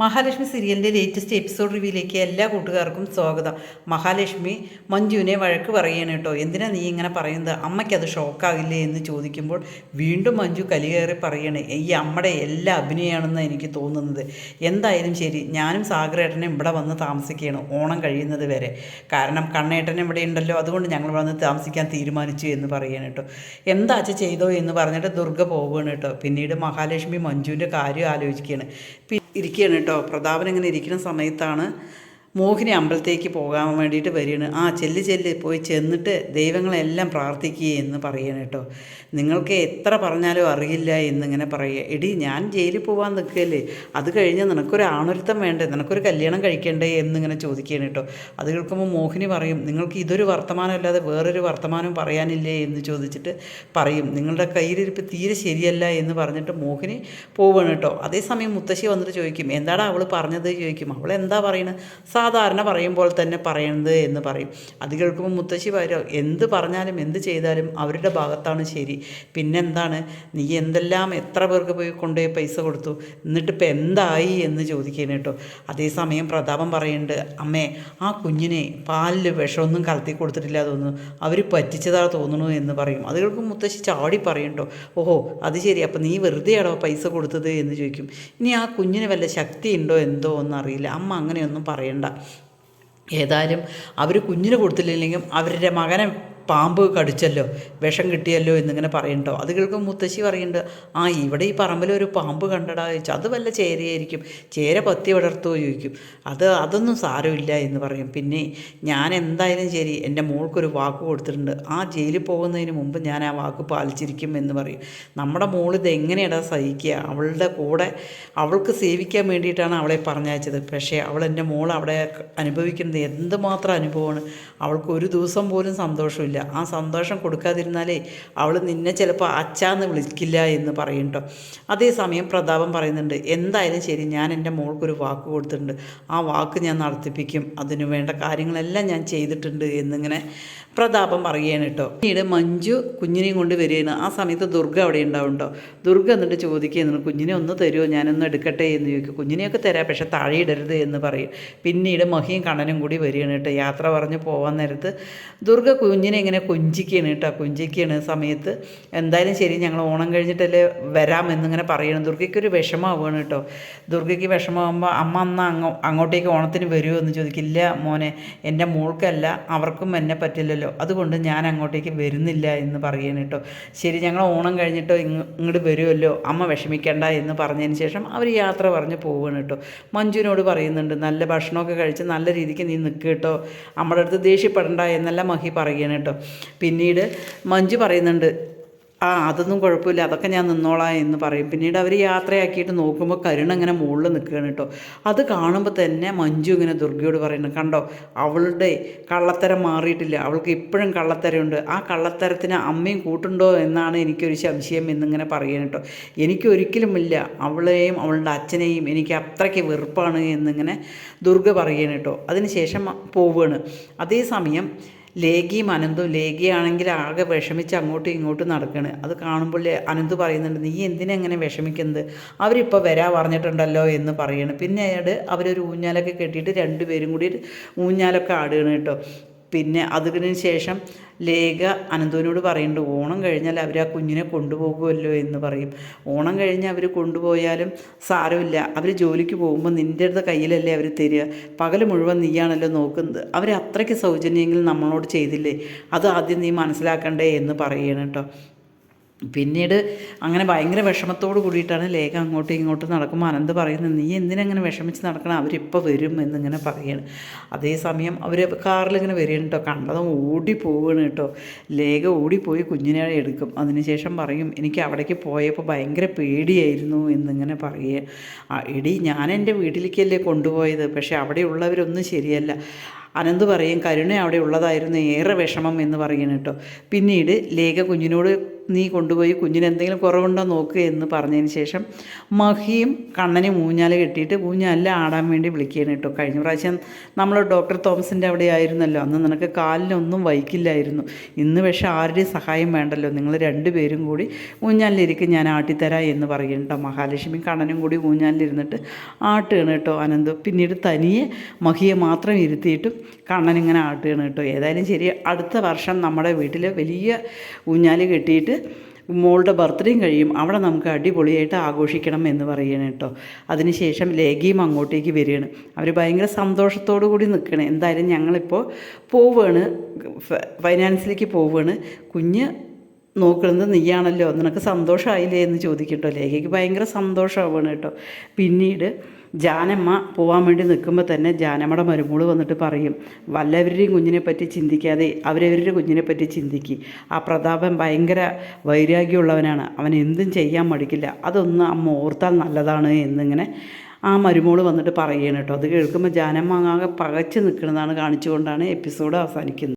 മഹാലക്ഷ്മി സീരിയലിൻ്റെ latest episode റിവ്യൂയിലേക്ക് എല്ലാ കൂട്ടുകാർക്കും സ്വാഗതം. മഹാലക്ഷ്മി മഞ്ജുവിനെ വഴക്ക് പറയാണ് കേട്ടോ. എന്തിനാ നീ ഇങ്ങനെ പറയുന്നത്, അമ്മയ്ക്കത് ഷോക്കാകില്ലേ എന്ന് ചോദിക്കുമ്പോൾ വീണ്ടും മഞ്ജു കലികേറി പറയണേ, ഈ അമ്മയുടെ എല്ലാ അഭിനയമാണെന്ന് എനിക്ക് തോന്നുന്നത്. എന്തായാലും ശരി, ഞാനും സാഗരേട്ടനും ഇവിടെ വന്ന് താമസിക്കുകയാണ് ഓണം കഴിയുന്നത് വരെ. കാരണം കണ്ണേട്ടനും ഇവിടെ ഉണ്ടല്ലോ, അതുകൊണ്ട് ഞങ്ങൾ വന്ന് താമസിക്കാൻ തീരുമാനിച്ചു എന്ന് പറയാണ് കേട്ടോ. എന്താ അച്ഛ ചെയ്തോ എന്ന് പറഞ്ഞിട്ട് ദുർഗ പോവുകയാണ് കേട്ടോ. പിന്നീട് മഹാലക്ഷ്മി മഞ്ജുവിൻ്റെ കാര്യം ആലോചിക്കുകയാണ്. ഇരിക്കുകയാണ് കേട്ടോ. പ്രതാപൻ ഇങ്ങനെ ഇരിക്കുന്ന സമയത്താണ് മോഹിനി അമ്പലത്തേക്ക് പോകാൻ വേണ്ടിയിട്ട് വരികയാണ്. ചെല്ല് പോയി ചെന്നിട്ട് ദൈവങ്ങളെല്ലാം പ്രാർത്ഥിക്കുകയെന്ന് പറയണം കേട്ടോ. നിങ്ങൾക്ക് എത്ര പറഞ്ഞാലും അറിയില്ല എന്നിങ്ങനെ പറയുക. എടി, ഞാൻ ജയിലിൽ പോകാൻ നിൽക്കുകയല്ലേ, അത് കഴിഞ്ഞ് നിനക്കൊരു ആണൊരുത്തം വേണ്ടേ, നിനക്കൊരു കല്യാണം കഴിക്കണ്ടേ എന്നിങ്ങനെ ചോദിക്കുകയാണ് കേട്ടോ. അത് കേൾക്കുമ്പോൾ മോഹിനി പറയും, നിങ്ങൾക്ക് ഇതൊരു വർത്തമാനമല്ലാതെ വേറൊരു വർത്തമാനം പറയാനില്ലേ എന്ന് ചോദിച്ചിട്ട് പറയും, നിങ്ങളുടെ കയ്യിലിരിപ്പ് തീരെ ശരിയല്ല എന്ന് പറഞ്ഞിട്ട് മോഹിനി പോവുകയാണ് കേട്ടോ. അതേസമയം മുത്തശ്ശി വന്നിട്ട് ചോദിക്കും, എന്താടാ അവൾ പറഞ്ഞത് ചോദിക്കും. അവൾ എന്താ പറയുന്നത്, സാധാരണ പറയുമ്പോൾ തന്നെ പറയണത് എന്ന് പറയും. അത് കേൾക്കുമ്പോൾ മുത്തശ്ശി പറയും, എന്ത് പറഞ്ഞാലും എന്ത് ചെയ്താലും അവരുടെ ഭാഗത്താണ് ശരി. പിന്നെന്താണ്, നീ എന്തെല്ലാം എത്ര പേർക്ക് പോയി കൊണ്ടുപോയി പൈസ കൊടുത്തു, എന്നിട്ടിപ്പോൾ എന്തായി എന്ന് ചോദിക്കുകയാണ് കേട്ടോ. അതേസമയം പ്രതാപം പറയുന്നുണ്ട്, അമ്മേ ആ കുഞ്ഞിനെ പാലിൽ വിഷമൊന്നും കലർത്തി കൊടുത്തിട്ടില്ല തോന്നുന്നു, അവർ പറ്റിച്ചതാ തോന്നുന്നു എന്ന് പറയും. അത് കേൾക്കുമ്പോൾ മുത്തശ്ശി ചാടി പറയും കേട്ടോ, ഓഹോ അത് ശരി, അപ്പം നീ വെറുതെയാണോ പൈസ കൊടുത്തത് എന്ന് ചോദിക്കും. ഇനി ആ കുഞ്ഞിന് വല്ല ശക്തി ഉണ്ടോ എന്തോ ഒന്നറിയില്ല, അമ്മ അങ്ങനെയൊന്നും പറയണ്ട. ഏതായാലും അവർ കുഞ്ഞിന് കൊടുത്തില്ലെങ്കിലും അവരുടെ മകനെ പാമ്പ് കടിച്ചല്ലോ, വിഷം കിട്ടിയല്ലോ എന്നിങ്ങനെ പറയണ്ടോ. അത് കേൾക്കുമ്പോൾ മുത്തശ്ശി പറയുന്നുണ്ട്, ഇവിടെ ഈ പറമ്പിലൊരു പാമ്പ് കണ്ടടാ ചോദിച്ചു. അത് വല്ല ചേരയായിരിക്കും, ചേര പത്തി വളർത്തുമോ ചോദിക്കും. അതൊന്നും സാരമില്ല എന്ന് പറയും. പിന്നെ ഞാൻ എന്തായാലും ശരി എൻ്റെ മോൾക്കൊരു വാക്ക് കൊടുത്തിട്ടുണ്ട്, ജയിലിൽ പോകുന്നതിന് മുമ്പ് ഞാൻ ആ വാക്ക് പാലിച്ചിരിക്കും എന്ന് പറയും. നമ്മുടെ മോൾ ഇതെങ്ങനെയാടാ സഹിക്കുക, അവളുടെ കൂടെ അവൾക്ക് സേവിക്കാൻ വേണ്ടിയിട്ടാണ് അവളെ പറഞ്ഞയച്ചത്. പക്ഷേ അവൾ എൻ്റെ മോൾ അവിടെ അനുഭവിക്കുന്നത് എന്തുമാത്രം അനുഭവമാണ്, അവൾക്ക് ഒരു ദിവസം പോലും സന്തോഷമില്ല. ആ സന്തോഷം കൊടുക്കാതിരുന്നാലേ അവൾ നിന്നെ ചിലപ്പോൾ അച്ഛാന്ന് വിളിക്കില്ല എന്ന് പറയും കേട്ടോ. അതേസമയം പ്രതാപം പറയുന്നുണ്ട്, എന്തായാലും ശരി, ഞാൻ എൻ്റെ മോൾക്കൊരു വാക്ക് കൊടുത്തിട്ടുണ്ട്, ആ വാക്ക് ഞാൻ നടത്തിപ്പിക്കും, അതിനു വേണ്ട കാര്യങ്ങളെല്ലാം ഞാൻ ചെയ്തിട്ടുണ്ട് എന്നിങ്ങനെ പ്രതാപം പറയുകയാണ് കേട്ടോ. പിന്നീട് മഞ്ജു കുഞ്ഞിനെയും കൊണ്ട് വരികയാണ്. ആ സമയത്ത് ദുർഗ അവിടെ ഉണ്ടാവുണ്ടോ. ദുർഗ എന്നിട്ട് ചോദിക്കുകയെന്നു, കുഞ്ഞിനെ ഒന്ന് തരുമോ, ഞാനൊന്ന് എടുക്കട്ടെ എന്ന് ചോദിക്കും. കുഞ്ഞിനെയൊക്കെ തരാം, പക്ഷെ താഴെ ഇടരുത് എന്ന് പറയും. പിന്നീട് മഹിയും കണ്ണനും കൂടി വരികയാണ് കേട്ടോ. യാത്ര പറഞ്ഞ് പോകാൻ നേരത്ത് ദുർഗ കുഞ്ഞിനെ ഇങ്ങനെ കൊഞ്ചിക്കുകയാണ് കേട്ടോ. കൊഞ്ചിക്കുകയാണ് സമയത്ത്, എന്തായാലും ശരി ഞങ്ങൾ ഓണം കഴിഞ്ഞിട്ടല്ലേ വരാമെന്നിങ്ങനെ പറയണം. ദുർഗയ്ക്കൊരു വിഷമമാവുകയാണ് കേട്ടോ. ദുർഗയ്ക്ക് വിഷമമാകുമ്പോൾ അമ്മ അങ്ങോട്ടേക്ക് ഓണത്തിന് വരുമോ എന്ന് ചോദിക്കില്ല. മോനെ, എൻ്റെ മോൾക്കല്ല, അവർക്കും എന്നെ പറ്റില്ലല്ലോ, അതുകൊണ്ട് ഞാൻ അങ്ങോട്ടേക്ക് വരുന്നില്ല എന്ന് പറയുകയാണ് കേട്ടോ. ശരി, ഞങ്ങൾ ഓണം കഴിഞ്ഞിട്ടോ ഇങ്ങോട്ട് വരുമല്ലോ, അമ്മ വിഷമിക്കേണ്ട എന്ന് പറഞ്ഞതിന് ശേഷം അവർ യാത്ര പറഞ്ഞ് പോവുകയാണ് കേട്ടോ. മഞ്ജുവിനോട് പറയുന്നുണ്ട്, നല്ല ഭക്ഷണമൊക്കെ കഴിച്ച് നല്ല രീതിക്ക് നീ നിൽക്കുക കേട്ടോ, നമ്മുടെ അടുത്ത് ദേഷ്യപ്പെടണ്ട എന്നെല്ലാം മഹി പറയുകയാണ് കേട്ടോ. പിന്നീട് മഞ്ജു പറയുന്നുണ്ട്, അതൊന്നും കുഴപ്പമില്ല, അതൊക്കെ ഞാൻ നിന്നോളാം എന്ന് പറയും. പിന്നീട് അവർ യാത്രയാക്കിയിട്ട് നോക്കുമ്പോൾ കരുണ ഇങ്ങനെ മുകളിൽ നിൽക്കുകയാണ് കേട്ടോ. അത് കാണുമ്പോൾ തന്നെ മഞ്ജു ഇങ്ങനെ ദുർഗയോട് പറയുന്നത്, കണ്ടോ അവളുടെ കള്ളത്തരം മാറിയിട്ടില്ല, അവൾക്ക് ഇപ്പോഴും കള്ളത്തരമുണ്ട്, ആ കള്ളത്തരത്തിന് അമ്മയും കൂട്ടുണ്ടോ എന്നാണ് എനിക്കൊരു സംശയം എന്നിങ്ങനെ പറയുകയാണ് കേട്ടോ. എനിക്കൊരിക്കലുമില്ല, അവളെയും അവളുടെ അച്ഛനെയും എനിക്ക് അത്രയ്ക്ക് വെറുപ്പാണ് എന്നിങ്ങനെ ദുർഗ പറയുകയാണ് കേട്ടോ. അതിനുശേഷം പോവുകയാണ്. അതേസമയം ലേഖയും അനന്തും, ലേഖയാണെങ്കിൽ ആകെ വിഷമിച്ച് അങ്ങോട്ടും ഇങ്ങോട്ടും നടക്കുകയാണ്. അത് കാണുമ്പോൾ അനന്ത് പറയുന്നുണ്ട്, നീ എന്തിനെങ്ങനെ വിഷമിക്കുന്നത്, അവരിപ്പോൾ വരാൻ പറഞ്ഞിട്ടുണ്ടല്ലോ എന്ന് പറയണം. പിന്നീട് അവരൊരു ഊഞ്ഞാലൊക്കെ കെട്ടിയിട്ട് രണ്ടുപേരും കൂടി ഊഞ്ഞാലൊക്കെ ആടുകയാണ് കേട്ടോ. പിന്നെ അതിന് ശേഷം ലേഖ അനന്തുവിനോട് പറയുന്നുണ്ട്, ഓണം കഴിഞ്ഞാൽ അവർ ആ കുഞ്ഞിനെ കൊണ്ടുപോകുമല്ലോ എന്ന് പറയും. ഓണം കഴിഞ്ഞ് അവർ കൊണ്ടുപോയാലും സാരമില്ല, അവർ ജോലിക്ക് പോകുമ്പോൾ നിൻ്റെ അടുത്ത കയ്യിലല്ലേ അവർ തരിക, പകൽ മുഴുവൻ നീയാണല്ലോ നോക്കുന്നത്, അവർ അത്രയ്ക്ക് സൗജന്യമെങ്കിൽ നമ്മളോട് ചെയ്തില്ലേ, അത് ആദ്യം നീ മനസ്സിലാക്കണ്ടേ എന്ന് പറയണം കേട്ടോ. പിന്നീട് അങ്ങനെ ഭയങ്കര വിഷമത്തോട് കൂടിയിട്ടാണ് ലേഖ അങ്ങോട്ടും ഇങ്ങോട്ടും നടക്കുമ്പോൾ അനന്ത് പറയുന്നത്, നീ എന്തിനങ്ങനെ വിഷമിച്ച് നടക്കണം, അവരിപ്പോൾ വരും എന്നിങ്ങനെ പറയുകയാണ്. അതേസമയം അവർ കാറിലിങ്ങനെ വരികയാണ് കേട്ടോ. കണ്ടതും ഓടിപ്പോവുകയാണ് കേട്ടോ. ലേഖ ഓടിപ്പോയി കുഞ്ഞിനെ എടുക്കും. അതിനുശേഷം പറയും, എനിക്ക് അവിടേക്ക് പോയപ്പോൾ ഭയങ്കര പേടിയായിരുന്നു എന്നിങ്ങനെ പറയുക. എടി, ഞാൻ എൻ്റെ വീട്ടിലേക്കല്ലേ കൊണ്ടുപോയത്, പക്ഷേ അവിടെയുള്ളവരൊന്നും ശരിയല്ല. അനന്ത് പറയും, കരുണ അവിടെ ഉള്ളതായിരുന്നു ഏറെ വിഷമം എന്ന് പറയുന്നു കേട്ടോ. പിന്നീട് ലേഖ കുഞ്ഞിനോട് നീ കൊണ്ടുപോയി കുഞ്ഞിന് എന്തെങ്കിലും കുറവുണ്ടോ നോക്കുക എന്ന് പറഞ്ഞതിന് ശേഷം മഹിയും കണ്ണനെ ഊഞ്ഞാൽ കെട്ടിയിട്ട് ഊഞ്ഞാലിൽ ആടാൻ വേണ്ടി വിളിക്കുകയാണ് കേട്ടോ. കഴിഞ്ഞ പ്രാവശ്യം നമ്മൾ ഡോക്ടർ തോമസിൻ്റെ അവിടെ ആയിരുന്നല്ലോ, അന്ന് നിനക്ക് കാലിനൊന്നും വൈക്കില്ലായിരുന്നു. ഇന്ന് പക്ഷേ ആരുടെയും സഹായം വേണ്ടല്ലോ, നിങ്ങൾ രണ്ടുപേരും കൂടി ഊഞ്ഞാലിലിരിക്കും, ഞാൻ ആട്ടിത്തരാം എന്ന് പറയും കേട്ടോ. മഹാലക്ഷ്മി കണ്ണനും കൂടി ഊഞ്ഞാലിലിരുന്നിട്ട് ആട്ടുകയാണ് കേട്ടോ അനന്തു. പിന്നീട് തനിയെ മഹിയെ മാത്രം ഇരുത്തിയിട്ടും കണ്ണനിങ്ങനെ ആട്ടുകയാണ് കേട്ടോ. ഏതായാലും ശരി, അടുത്ത വർഷം നമ്മുടെ വീട്ടിൽ വലിയ ഊഞ്ഞാൽ കെട്ടിയിട്ട് മോളുടെ ബർത്ത്ഡേയും കഴിയും, അവിടെ നമുക്ക് അടിപൊളിയായിട്ട് ആഘോഷിക്കണം എന്ന് പറയണം കേട്ടോ. അതിനുശേഷം ലേഖയും അങ്ങോട്ടേക്ക് വരികയാണ്. അവർ ഭയങ്കര സന്തോഷത്തോടു കൂടി നിൽക്കുകയാണ്. എന്തായാലും ഞങ്ങളിപ്പോൾ പോവുകയാണ്, ഫൈനാൻസിലേക്ക് പോവുകയാണ്. കുഞ്ഞ് നോക്കുന്നത് നീയാണല്ലോ, നിനക്ക് സന്തോഷമായില്ലേ എന്ന് ചോദിക്കട്ടോ. ലേഖയ്ക്ക് ഭയങ്കര സന്തോഷമാവുകയാണ് കേട്ടോ. പിന്നീട് ജാനമ്മ പോകാൻ വേണ്ടി നിൽക്കുമ്പോൾ തന്നെ ജാനമ്മയുടെ മരുമോള് വന്നിട്ട് പറയും, വല്ലവരുടെയും കുഞ്ഞിനെ പറ്റി ചിന്തിക്കാതെ അവരവരുടെ കുഞ്ഞിനെ പറ്റി ചിന്തിക്കുക. ആ പ്രതാപൻ ഭയങ്കര വൈരാഗ്യമുള്ളവനാണ്, അവൻ എന്തും ചെയ്യാൻ മടിക്കില്ല, അതൊന്ന് അമ്മ ഓർത്താൽ നല്ലതാണ് എന്നിങ്ങനെ ആ മരുമോള് വന്നിട്ട് പറയുകയാണ് കേട്ടോ. അത് കേൾക്കുമ്പോൾ ജാനമ്മ ആകെ പകച്ച് നിൽക്കുന്നതാണ് കാണിച്ചുകൊണ്ടാണ് എപ്പിസോഡ് അവസാനിക്കുന്നത്.